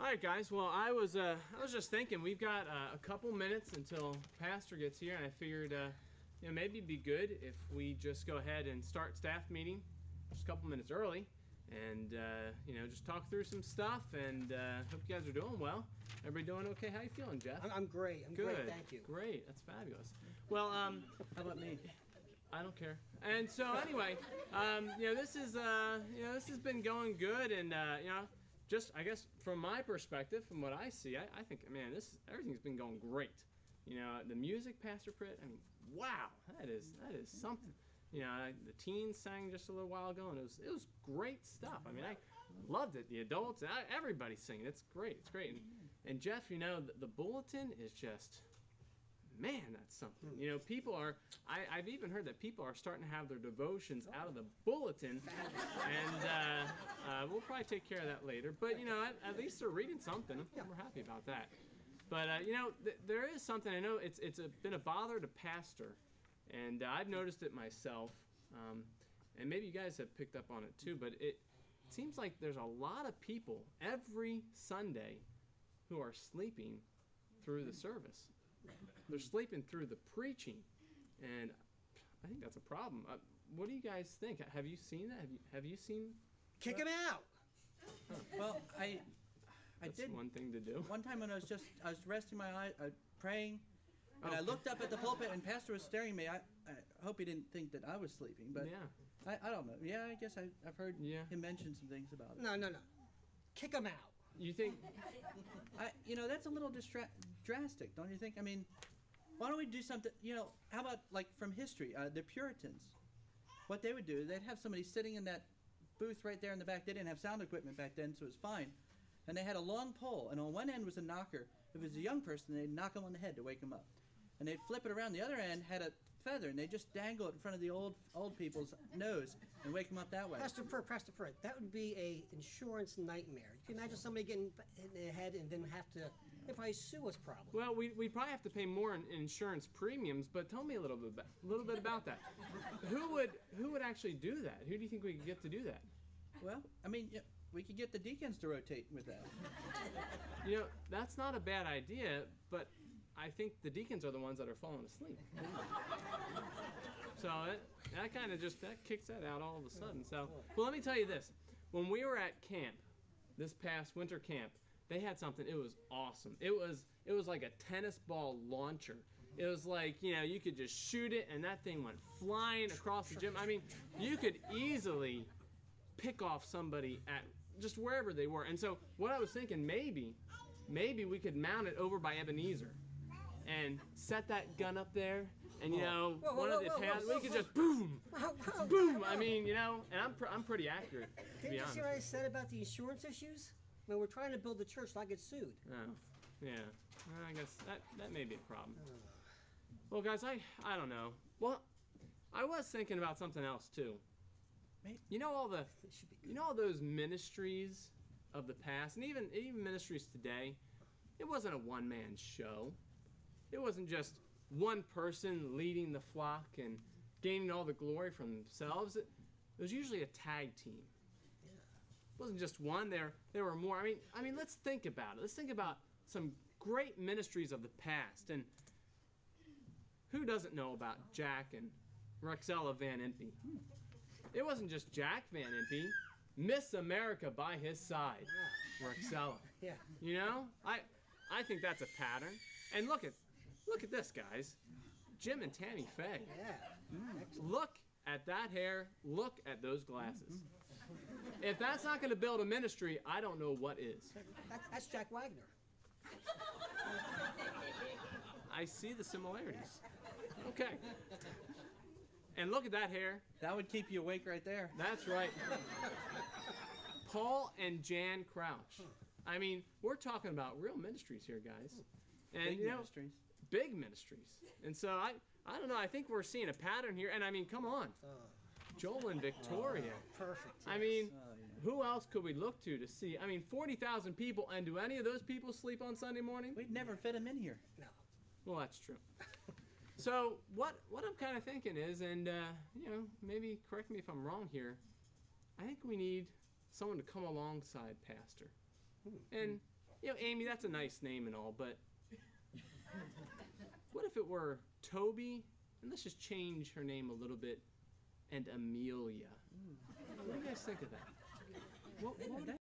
All right, guys. Well, I was just thinking we've got a couple minutes until Pastor gets here, and I figured maybe it'd be good if we just go ahead and start staff meeting just a couple minutes early, and just talk through some stuff. And hope you guys are doing well. Everybody doing okay? How you feeling, Jeff? I'm great. I'm good. Great. Thank you. Great. That's fabulous. Well, how about me? I don't care. And so anyway, this has been going good, and just I guess from my perspective, from what I see, I think, man, everything's been going great. The music, Pastor Pritt, I mean, wow, that is something. The teens sang just a little while ago, and it was great stuff. I mean, I loved it. The adults, everybody's singing. It's great. It's great. And Jeff, the bulletin is just, man, that's something. People are, I've even heard that people are starting to have their devotions out of the bulletin, and we'll probably take care of that later. But, at least they're reading something. We're happy about that. But, there is something, I know it's been a bother to Pastor, and I've noticed it myself, and maybe you guys have picked up on it too, but it seems like there's a lot of people every Sunday who are sleeping through the service. They're sleeping through the preaching, and I think that's a problem. What do you guys think? Have you seen that? Have you seen? Kick him out. Huh. Well, That's did one thing to do. One time when I was resting my eyes, praying, and I looked up at the pulpit, and Pastor was staring at me. I hope he didn't think that I was sleeping, but yeah. I don't know. Yeah, I guess I've heard him mention some things about it. No. Kick him out. You think? That's a little drastic, don't you think? I mean, why don't we do something? How about like from history? The Puritans, what they would do, they'd have somebody sitting in that booth right there in the back. They didn't have sound equipment back then, so it was fine. And they had a long pole, and on one end was a knocker. If it was a young person, they'd knock him on the head to wake him up. And they'd flip it around. The other end had a feather, and they'd just dangle it in front of the old people's nose and wake them up that way. Pastor Pritt, that would be a insurance nightmare. You can imagine somebody getting in their head and then they'd probably sue us probably. Well, we probably have to pay more in insurance premiums, but tell me a little bit about that. Who would actually do that? Who do you think we could get to do that? Well, I mean, we could get the deacons to rotate with that. That's not a bad idea, but I think the deacons are the ones that are falling asleep. So that kind of that kicks that out all of a sudden. So, well, let me tell you this. When we were at camp, this past winter camp, they had something. It was awesome. It was like a tennis ball launcher. It was like, you could just shoot it, and that thing went flying across the gym. I mean, you could easily pick off somebody at just wherever they were. And so what I was thinking, maybe we could mount it over by Ebenezer and set that gun up there, and one of the pads, we could just boom, boom. I mean, and I'm pretty accurate, to be honest. Didn't you see what I said about the insurance issues? I mean, we're trying to build a church, not get sued. Oh, yeah. Well, I guess that may be a problem. Well, guys, I don't know. Well, I was thinking about something else too. All those ministries of the past, and even ministries today, it wasn't a one-man show. It wasn't just one person leading the flock and gaining all the glory for themselves. It was usually a tag team. Yeah. It wasn't just one. There were more. I mean, let's think about it. Let's think about some great ministries of the past. And who doesn't know about Jack and Rexella Van Impe? It wasn't just Jack Van Impe. Miss America by his side, Rexella. Yeah. I think that's a pattern. And look at this, guys. Jim and Tammy Faye. Yeah. Look at that hair. Look at those glasses. If that's not going to build a ministry, I don't know what is. That's Jack Wagner. I see the similarities. Okay. And look at that hair. That would keep you awake right there. That's right. Paul and Jan Crouch. I mean, we're talking about real ministries here, guys. And big ministries. Big ministries. And so I don't know, I think we're seeing a pattern here. And I mean, come on. Joel and Victoria. Perfect. Yes. I mean, who else could we look to see? I mean, 40,000 people, and do any of those people sleep on Sunday morning? We'd never fit them in here. No. Well, that's true. So what I'm kind of thinking is, and maybe correct me if I'm wrong here, I think we need someone to come alongside Pastor and you know, Amy, that's a nice name and all, but what if it were Toby? And let's just change her name a little bit, and Amelia. What do you guys think of that? What would that